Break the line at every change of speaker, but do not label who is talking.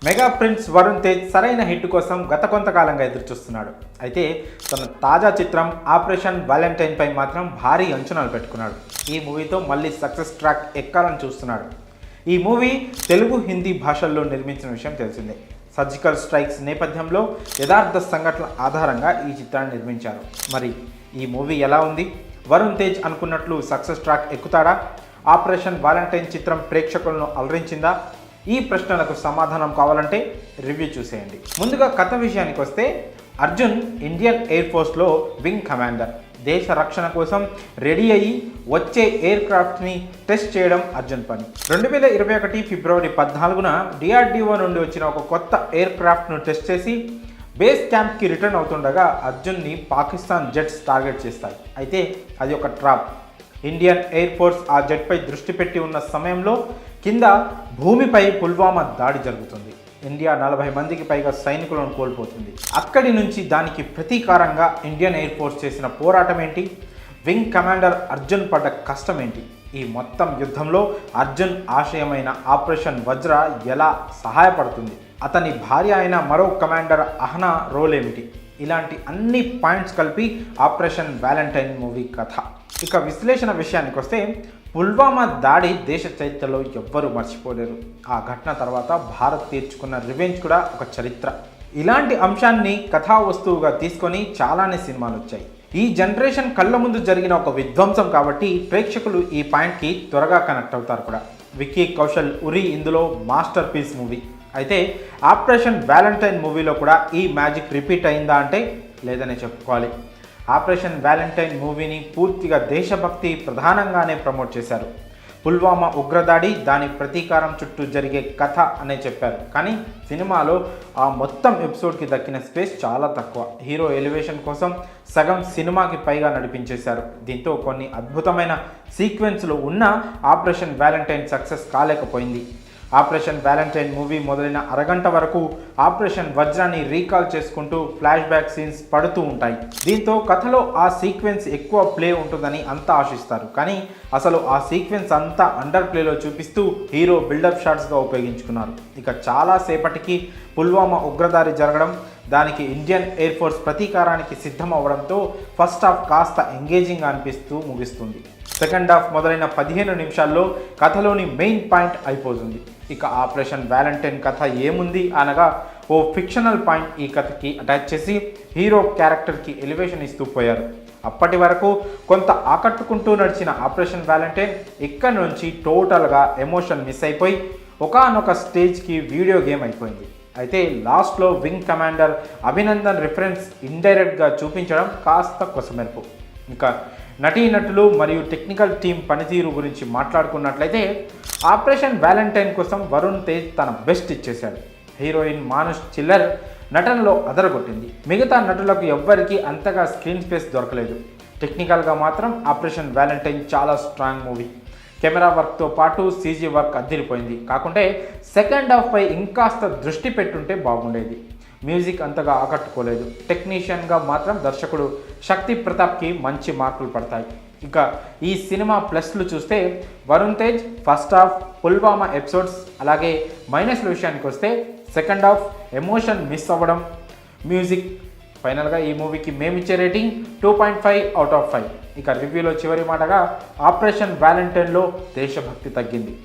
Mega prince Varun Tej సరైన hit కోసం గత కొంతకాలంగా ఎదురుచూస్తున్నాడు. అయితే తన తాజా చిత్రం ఆపరేషన్ వ్యాలంటైన్ పై మాత్రం భారీ అంచనాలు పెట్టుకున్నాడు. ఈ మూవీతో మళ్ళీ సక్సెస్ ట్రాక్ ఎక్కాలని చూస్తున్నాడు. ఈ మూవీ తెలుగు, హిందీ భాషల్లో నిర్మించిన విషయం తెలిసిందే. సర్జికల్ స్ట్రైక్స్ నేపథ్యంలో యథార్థ సంఘటనల ఆధారంగా ఈ చిత్రాన్ని నిర్మించారు. మరి ఈ మూవీ ఎలా ఉంది? వరుణ్ తేజ్ అనుకున్నట్లు సక్సెస్ ట్రాక్ ఎక్కుతాడా? ఆపరేషన్ వ్యాలంటైన్ చిత్రం ప్రేక్షకులను అలరించిందా? ఈ ప్రశ్నలకు సమాధానం కావాలంటే రివ్యూ చూసేయండి. ముందుగా కథ విషయానికి వస్తే, అర్జున్ ఇండియన్ ఎయిర్ ఫోర్స్లో వింగ్ కమాండర్. దేశ రక్షణ కోసం రెడీ అయ్యి వచ్చే ఎయిర్ క్రాఫ్ట్ని టెస్ట్ చేయడం అర్జున్ పని. 2021 ఫిబ్రవరి 14న డిఆర్డిఓ నుండి వచ్చిన ఒక కొత్త ఎయిర్ క్రాఫ్ట్ను టెస్ట్ చేసి బేస్ క్యాంప్కి రిటర్న్ అవుతుండగా అర్జున్ని పాకిస్తాన్ జెట్స్ టార్గెట్ చేస్తాయి. అయితే అది ఒక ట్రాప్. ఇండియన్ ఎయిర్ ఫోర్స్ ఆ జెట్పై దృష్టి పెట్టి ఉన్న సమయంలో కింద భూమిపై పుల్వామా దాడి జరుగుతుంది. ఇండియా 40 మందికి పైగా సైనికులను కోల్పోతుంది. అక్కడి నుంచి దానికి ప్రతీకారంగా ఇండియన్ ఎయిర్ ఫోర్స్ చేసిన పోరాటం ఏంటి? వింగ్ కమాండర్ అర్జున్ పడ్డ కష్టం ఏంటి? ఈ మొత్తం యుద్ధంలో అర్జున్ ఆశయమైన ఆపరేషన్ వజ్ర ఎలా సహాయపడుతుంది? అతని భార్య అయిన మరో కమాండర్ అహనా రోల్ ఏమిటి? ఇలాంటి అన్ని పాయింట్స్ కలిపి ఆపరేషన్ వ్యాలంటైన్ మూవీ కథ. ఇక విశ్లేషణ విషయానికి వస్తే, పుల్వామా దాడి దేశ చరిత్రలో ఎవ్వరూ మర్చిపోలేరు. ఆ ఘటన తర్వాత భారత్ తీర్చుకున్న రివెంజ్ కూడా ఒక చరిత్ర. ఇలాంటి అంశాన్ని కథా వస్తువుగా తీసుకొని చాలానే సినిమాలు వచ్చాయి. ఈ జనరేషన్ కళ్ళ ముందు జరిగిన ఒక విధ్వంసం కాబట్టి ప్రేక్షకులు ఈ పాయింట్కి త్వరగా కనెక్ట్ అవుతారు కూడా. విక్కీ కౌశల్ ఉరి ఇందులో మాస్టర్ పీస్ మూవీ. అయితే ఆపరేషన్ వ్యాలంటైన్ మూవీలో కూడా ఈ మ్యాజిక్ రిపీట్ అయిందా అంటే లేదనే చెప్పుకోవాలి. ఆపరేషన్ వ్యాలంటైన్ మూవీని పూర్తిగా దేశభక్తి ప్రధానంగానే ప్రమోట్ చేశారు. పుల్వామా ఉగ్రదాడి, దాని ప్రతీకారం చుట్టూ జరిగే కథ అనే చెప్పారు. కానీ సినిమాలో ఆ మొత్తం ఎపిసోడ్కి దక్కిన స్పేస్ చాలా తక్కువ. హీరో ఎలివేషన్ కోసం సగం సినిమాకి పైగా నడిపించేశారు. దీంతో కొన్ని అద్భుతమైన సీక్వెన్స్లు ఉన్న ఆపరేషన్ వ్యాలంటైన్ సక్సెస్ కాలేకపోయింది. ఆపరేషన్ వ్యాలంటైన్ మూవీ మొదలైన అరగంట వరకు ఆపరేషన్ వజ్రాన్ని రీకాల్ చేసుకుంటూ ఫ్లాష్ బ్యాక్ సీన్స్ పడుతూ ఉంటాయి. దీంతో కథలో ఆ సీక్వెన్స్ ఎక్కువ ప్లే ఉంటుందని అంతా ఆశిస్తారు. కానీ అసలు ఆ సీక్వెన్స్ అంతా అండర్ ప్లేలో చూపిస్తూ హీరో బిల్డప్ షాట్స్గా ఉపయోగించుకున్నారు. ఇక చాలాసేపటికి పుల్వామా ఉగ్రదాడి జరగడం, దానికి ఇండియన్ ఎయిర్ ఫోర్స్ ప్రతీకారానికి సిద్ధం అవ్వడంతో ఫస్ట్ హాఫ్ కాస్త ఎంగేజింగ్ అనిపిస్తూ ముగిస్తుంది. సెకండ్ హాఫ్ మొదలైన 15 నిమిషాల్లో కథలోని మెయిన్ పాయింట్ అయిపోతుంది. ఇక ఆపరేషన్ వ్యాలంటైన్ కథ ఏముంది అనగా, ఓ ఫిక్షనల్ పాయింట్ ఈ కథకి అటాచ్ చేసి హీరో క్యారెక్టర్కి ఎలివేషన్ ఇస్తూ పోయారు. అప్పటి వరకు కొంత ఆకట్టుకుంటూ నడిచిన ఆపరేషన్ వ్యాలంటైన్ ఇక్కడి నుంచి టోటల్గా ఎమోషన్ మిస్ అయిపోయి ఒకానొక స్టేజ్కి వీడియో గేమ్ అయిపోయింది. అయితే లాస్ట్లో వింగ్ కమాండర్ అభినందన్ రిఫరెన్స్ ఇండైరెక్ట్గా చూపించడం కాస్త కొసమెరుపు. ఇంకా నటీనటులు మరియు టెక్నికల్ టీం పనితీరు గురించి మాట్లాడుకున్నట్లయితే, ఆపరేషన్ వ్యాలంటైన్ కోసం వరుణ్ తేజ్ తన బెస్ట్ ఇచ్చేశాడు. హీరోయిన్ మానుష్ చిల్లర్ నటనలో అదరగొట్టింది. మిగతా నటులకు ఎవ్వరికీ అంతగా స్క్రీన్ స్పేస్ దొరకలేదు. టెక్నికల్గా మాత్రం ఆపరేషన్ వ్యాలంటైన్ చాలా స్ట్రాంగ్ మూవీ. కెమెరా వర్క్తో పాటు సీజీ వర్క్ అదిరిపోయింది. కాకుంటే సెకండ్ హాఫ్ పై ఇంకాస్త దృష్టి పెట్టుంటే బాగుండేది. మ్యూజిక్ అంతగా ఆకట్టుకోలేదు. టెక్నీషియన్గా మాత్రం దర్శకుడు శక్తి ప్రతాప్కి మంచి మార్కులు పడతాయి. ఇక ఈ సినిమా ప్లస్లు చూస్తే, Varun Tej first half Pulwama episodes, అలాగే మైనస్ల విషయానికి వస్తే సెకండ్ హాఫ్ ఎమోషన్ మిస్ అవ్వడం, మ్యూజిక్. ఫైనల్గా ఈ మూవీకి మేమిచ్చే రేటింగ్ 2.5/5. ఇక రివ్యూలో చివరి మాటగా, ఆపరేషన్ వ్యాలంటైన్లో దేశభక్తి తగ్గింది.